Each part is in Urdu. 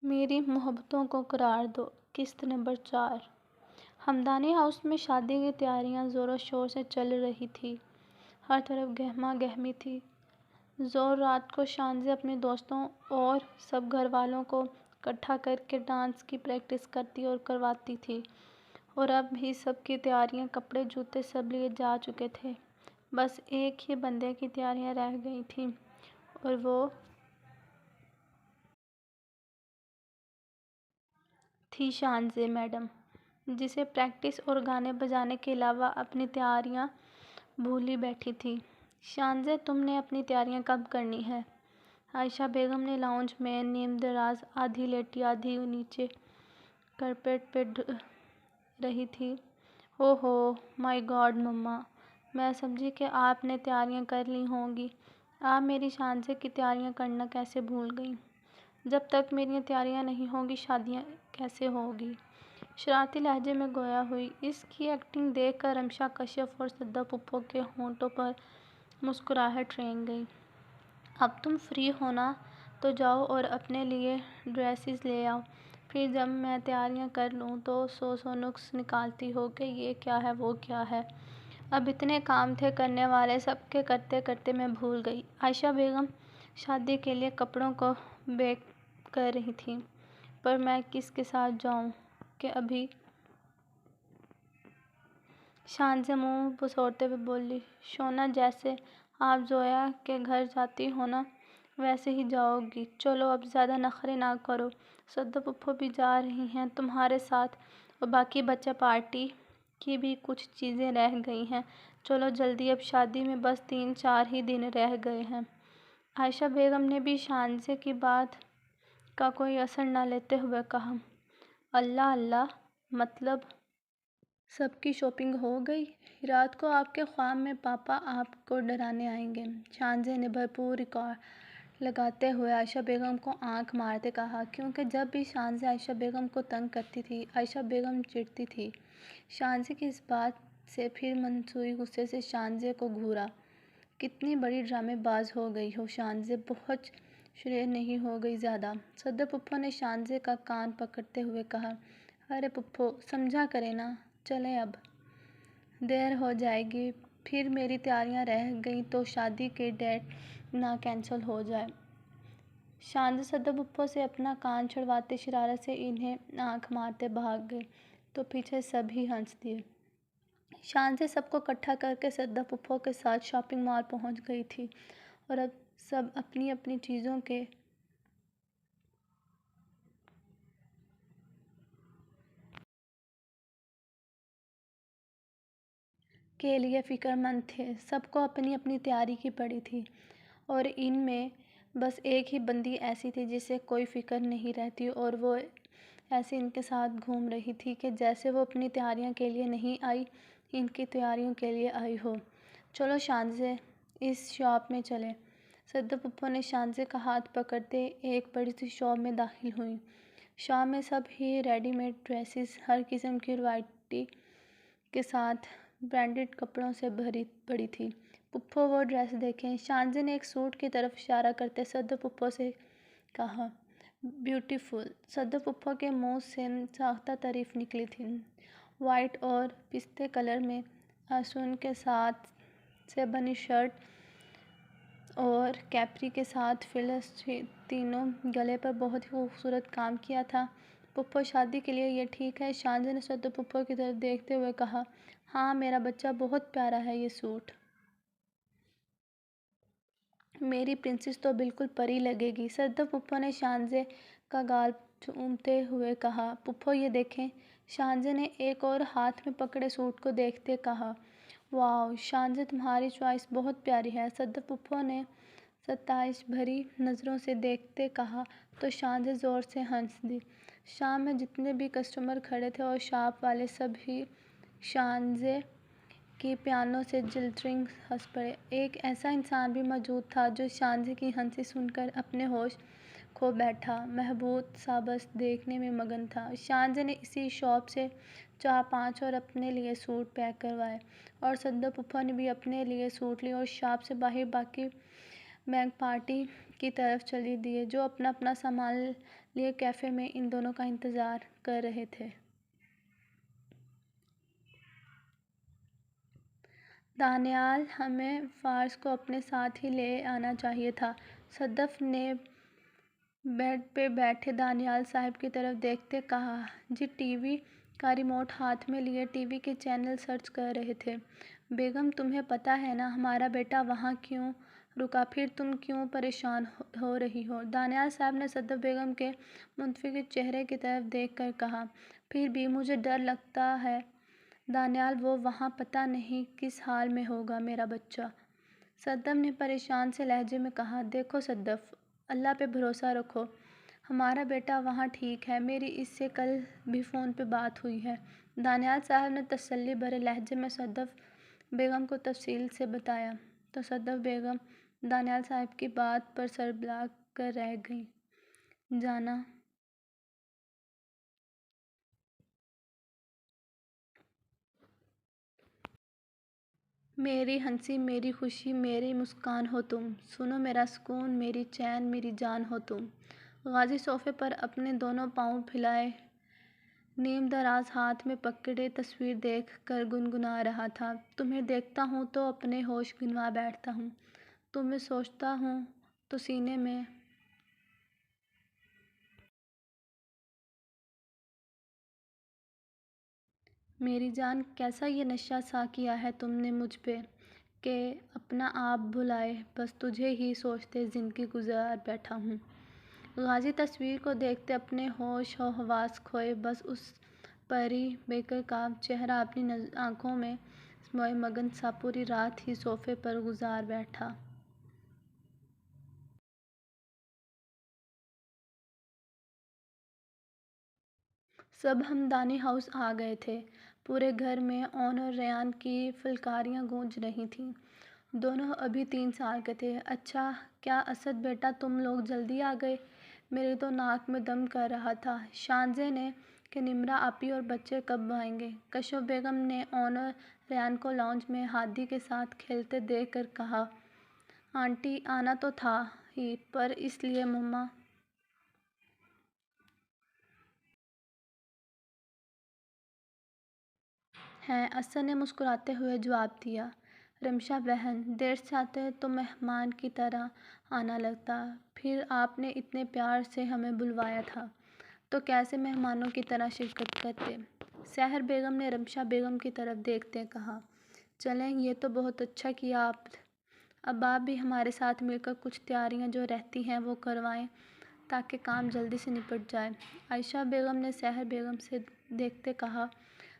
میری محبتوں کو قرار دو، قسط نمبر 4۔ ہمدانی ہاؤس میں شادی کی تیاریاں زور و شور سے چل رہی تھیں۔ ہر طرف گہما گہمی تھی۔ زور رات کو شانزے اپنے دوستوں اور سب گھر والوں کو اکٹھا کر کے ڈانس کی پریکٹس کرتی اور کرواتی تھی، اور اب بھی سب کی تیاریاں، کپڑے، جوتے سب لیے جا چکے تھے۔ بس ایک ہی بندے کی تیاریاں رہ گئی تھیں، اور وہ تھی شانزے میڈم، جسے پریکٹس اور گانے بجانے کے علاوہ اپنی تیاریاں بھولی بیٹھی تھی۔ شانزے، تم نے اپنی تیاریاں کب کرنی ہیں؟ عائشہ بیگم نے لاؤنج میں نیم دراز، آدھی لیٹی آدھی نیچے کارپیٹ پہ رہی تھی۔ اوہ ہو مائی گاڈ مما، میں سمجھی کہ آپ نے تیاریاں کر لی ہوں گی۔ آپ میری شانزے کی تیاریاں کرنا کیسے بھول گئیں؟ جب تک میری تیاریاں نہیں ہوں گی شادیاں کیسے ہوگی؟ شرارتی لہجے میں گویا ہوئی۔ اس کی ایکٹنگ دیکھ کر رمشا کشیپ اور سدا پھوپھو کے ہونٹوں پر مسکراہٹ رنگ گئی۔ اب تم فری ہو نا، تو جاؤ اور اپنے لیے ڈریسز لے آؤ۔ پھر جب میں تیاریاں کر لوں تو سو نکس نکالتی ہو کہ یہ کیا ہے وہ کیا ہے۔ اب اتنے کام تھے کرنے والے، سب کے کرتے کرتے میں بھول گئی۔ عائشہ بیگم شادی کے لیے کپڑوں کو بیک کر رہی تھیں۔ پر میں کس کے ساتھ جاؤں کہ ابھی؟ شانزے منہ پسوڑتے ہوئے بولی۔ شونا، جیسے آپ زویا کے گھر جاتی ہو نا، ویسے ہی جاؤ گی۔ چلو اب زیادہ نخرے نہ کرو، سدا پھوپھو بھی جا رہی ہیں تمہارے ساتھ، اور باقی بچہ پارٹی کی بھی کچھ چیزیں رہ گئی ہیں۔ چلو جلدی، اب شادی میں بس 3-4 ہی دن رہ گئے ہیں۔ عائشہ بیگم نے بھی شانزے کی بات کا کوئی اثر نہ لیتے ہوئے کہا۔ اللہ اللہ، مطلب سب کی شاپنگ ہو گئی؟ رات کو آپ کے خواب میں پاپا آپ کو ڈرانے آئیں گے، شانزے نے بھرپور ریکارڈ لگاتے ہوئے عائشہ بیگم کو آنکھ مارتے کہا، کیونکہ جب بھی شانزے عائشہ بیگم کو تنگ کرتی تھی، عائشہ بیگم چڑھتی تھی۔ شانزے کی اس بات سے پھر منسوخ غصے سے شانزے کو گھورا۔ کتنی بڑی ڈرامے باز ہو گئی ہو شانزے، بہت شریر نہیں ہو گئی زیادہ؟ سدا پھوپھو نے شانزے کا کان پکڑتے ہوئے کہا۔ ارے پھوپھو، سمجھا کریں نا، چلیں اب دیر ہو جائے گی، پھر میری تیاریاں رہ گئیں تو شادی کی ڈیٹ نہ کینسل ہو جائے۔ شانزے سدا پھوپھو سے اپنا کان چھڑواتے شرارت سے انہیں آنکھ مارتے بھاگ گئی تو پیچھے سب ہی ہنس دیے۔ شانزے سب کو اکٹھا کر کے سدا پھوپھو کے ساتھ شاپنگ مال پہنچ گئی تھی، اور اب سب اپنی اپنی چیزوں کے لیے فکر مند تھے۔ سب کو اپنی اپنی تیاری کی پڑی تھی، اور ان میں بس ایک ہی بندی ایسی تھی جسے کوئی فکر نہیں رہتی، اور وہ ایسے ان کے ساتھ گھوم رہی تھی کہ جیسے وہ اپنی تیاریوں کے لیے نہیں آئی، ان کی تیاریوں کے لیے آئی ہو۔ چلو شانزے، اس شاپ میں چلیں۔ سدا پھوپھو نے شانزے کا ہاتھ پکڑتے ایک بڑی سی شاپ میں داخل ہوئیں۔ شاپ میں سب ہی ریڈی میڈ ڈریسز، ہر قسم کی ورائٹی کے ساتھ برانڈڈ کپڑوں سے بھری پڑی تھی۔ پھوپھو وہ ڈریس دیکھیں۔ شانزے نے ایک سوٹ کی طرف اشارہ کرتے سدا پھوپھو سے کہا۔ بیوٹیفل، سدا پھوپھو کے منہ سے ساختہ تعریف نکلی تھی۔ وائٹ اور پستے کلر میں آسون کے ساتھ سے بنی شرٹ اور کیپری کے ساتھ فلس تینوں گلے پر بہت ہی خوبصورت کام کیا تھا۔ پھوپھو، شادی کے لیے یہ ٹھیک ہے؟ شانزے نے سدا پھوپھو کی طرف دیکھتے ہوئے کہا۔ ہاں میرا بچہ، بہت پیارا ہے یہ سوٹ۔ میری پرنسس تو بالکل پری لگے گی۔ سدا پھوپھو نے شانزے کا گال چومتے ہوئے کہا۔ پھوپھو یہ دیکھیں۔ شانزے نے ایک اور ہاتھ میں پکڑے سوٹ کو دیکھتے کہا۔ واؤ شانزے، تمہاری چوائس بہت پیاری ہے، سدا پھوپھو نے ستائش بھری نظروں سے دیکھتے کہا تو شانزے زور سے ہنس دی۔ شاپ میں جتنے بھی کسٹمر کھڑے تھے اور شاپ والے، سب ہی شانزے کی پیانوں سے جلترنگ ہنس پڑے۔ ایک ایسا انسان بھی موجود تھا جو شانزے کی ہنسی سن کر اپنے ہوش کھو بیٹھا، محبوب سا بس دیکھنے میں مگن تھا۔ شانزے نے اسی شاپ سے 4-5 اور اپنے لیے سوٹ پیک کروائے، اور سدا پھوپھو نے بھی اپنے لیے سوٹ لیے اور شاپ سے باہر باقی بینک پارٹی کی طرف چلی دیے جو اپنا اپنا سامان لیے کیفے میں ان دونوں کا انتظار کر رہے تھے۔ دانیال، ہمیں فارس کو اپنے ساتھ ہی لے آنا چاہیے تھا۔ صدف نے بیڈ پہ بیٹھے دانیال صاحب کی طرف دیکھتے کہا۔ جی ٹی وی کا ریموٹ ہاتھ میں لیے ٹی وی کے چینل سرچ کر رہے تھے۔ بیگم تمہیں پتہ ہے نا ہمارا بیٹا وہاں کیوں رکا، پھر تم کیوں پریشان ہو رہی ہو؟ دانیال صاحب نے صدف بیگم کے منفکر چہرے کی طرف دیکھ کر کہا۔ پھر بھی مجھے ڈر لگتا ہے دانیال، وہ وہاں پتہ نہیں کس حال میں ہوگا میرا بچہ۔ صدف نے پریشان سے لہجے میں کہا۔ دیکھو صدف، اللہ پہ بھروسہ رکھو، ہمارا بیٹا وہاں ٹھیک ہے، میری اس سے کل بھی فون پہ بات ہوئی ہے۔ دانیال صاحب نے تسلی بھرے لہجے میں صدف بیگم کو تفصیل سے بتایا تو صدف بیگم دانیال صاحب کی بات پر سر ہلا کر رہ گئیں۔ جانا میری ہنسی، میری خوشی، میری مسکان ہو تم، سنو میرا سکون، میری چین، میری جان ہو تم۔ غازی صوفے پر اپنے دونوں پاؤں پھیلائے نیم دراز ہاتھ میں پکڑے تصویر دیکھ کر گنگنا رہا تھا۔ تمہیں دیکھتا ہوں تو اپنے ہوش گنوا بیٹھتا ہوں، تمہیں سوچتا ہوں تو سینے میں میری جان، کیسا یہ نشہ سا کیا ہے تم نے مجھ پہ کہ اپنا آپ بھلائے بس تجھے ہی سوچتے زندگی گزار بیٹھا ہوں۔ غازی تصویر کو دیکھتے اپنے ہوش و حواس کھوئے بس اس پری بیکر کا چہرہ اپنی آنکھوں میں سموئے مگن سا پوری رات ہی صوفے پر گزار بیٹھا۔ سب ہمدانی ہاؤس آ گئے تھے۔ پورے گھر میں اون اور ریان کی فلکاریاں گونج رہی تھیں۔ دونوں ابھی 3 سال کے تھے۔ اچھا کیا اسد بیٹا تم لوگ جلدی آ گئے، میرے تو ناک میں دم کر رہا تھا۔ شانزے نے کہ نمرا آپی اور بچے کب آئیں گے؟ کشف بیگم نے اون اور ریان کو لاؤنج میں ہادی کے ساتھ کھیلتے دیکھ کر کہا۔ آنٹی آنا تو تھا ہی پر اس لیے مما ہیں، اسد نے مسکراتے ہوئے جواب دیا۔ رمشا بہن، دیر سے آتے تو مہمان کی طرح آنا لگتا، پھر آپ نے اتنے پیار سے ہمیں بلوایا تھا تو کیسے مہمانوں کی طرح شرکت کرتے؟ سحر بیگم نے رمشا بیگم کی طرف دیکھتے کہا۔ چلیں یہ تو بہت اچھا کیا اب آپ بھی ہمارے ساتھ مل کر کچھ تیاریاں جو رہتی ہیں وہ کروائیں تاکہ کام جلدی سے نپٹ جائے۔ عائشہ بیگم نے سحر بیگم سے دیکھتے کہا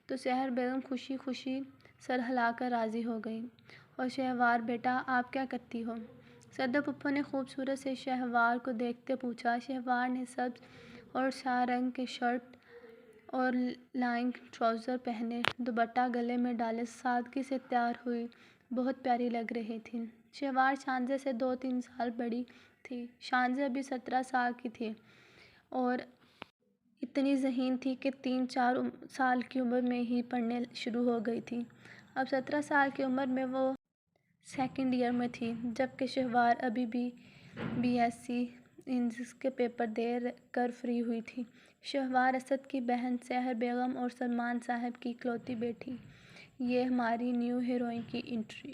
تو سحر بیگم خوشی خوشی سر ہلا کر راضی ہو گئیں۔ اور شہوار بیٹا آپ کیا کرتی ہو؟ صدف پھپھو نے خوبصورت سے شہوار کو دیکھتے پوچھا۔ شہوار نے سبز اور سیاہ رنگ کے شرٹ اور لائننگ ٹراؤزر پہنے، دوپٹہ گلے میں ڈالے سادگی سے تیار ہوئی بہت پیاری لگ رہی تھیں۔ شہوار شانزے سے 2-3 سال بڑی تھی۔ شانزے ابھی 17 سال کی تھی اور اتنی ذہین تھی کہ 3-4 سال کی عمر میں ہی پڑھنے شروع ہو گئی تھی۔ اب 17 سال کی عمر میں وہ سیکنڈ ایئر میں تھی جبکہ شہوار ابھی بی ایس سی انگلش کے پیپر دے کر فری ہوئی تھی۔ شہوار اسد کی بہن سحر بیگم اور سلمان صاحب کی اکلوتی بیٹی۔ یہ ہماری نیو ہیروئن کی انٹری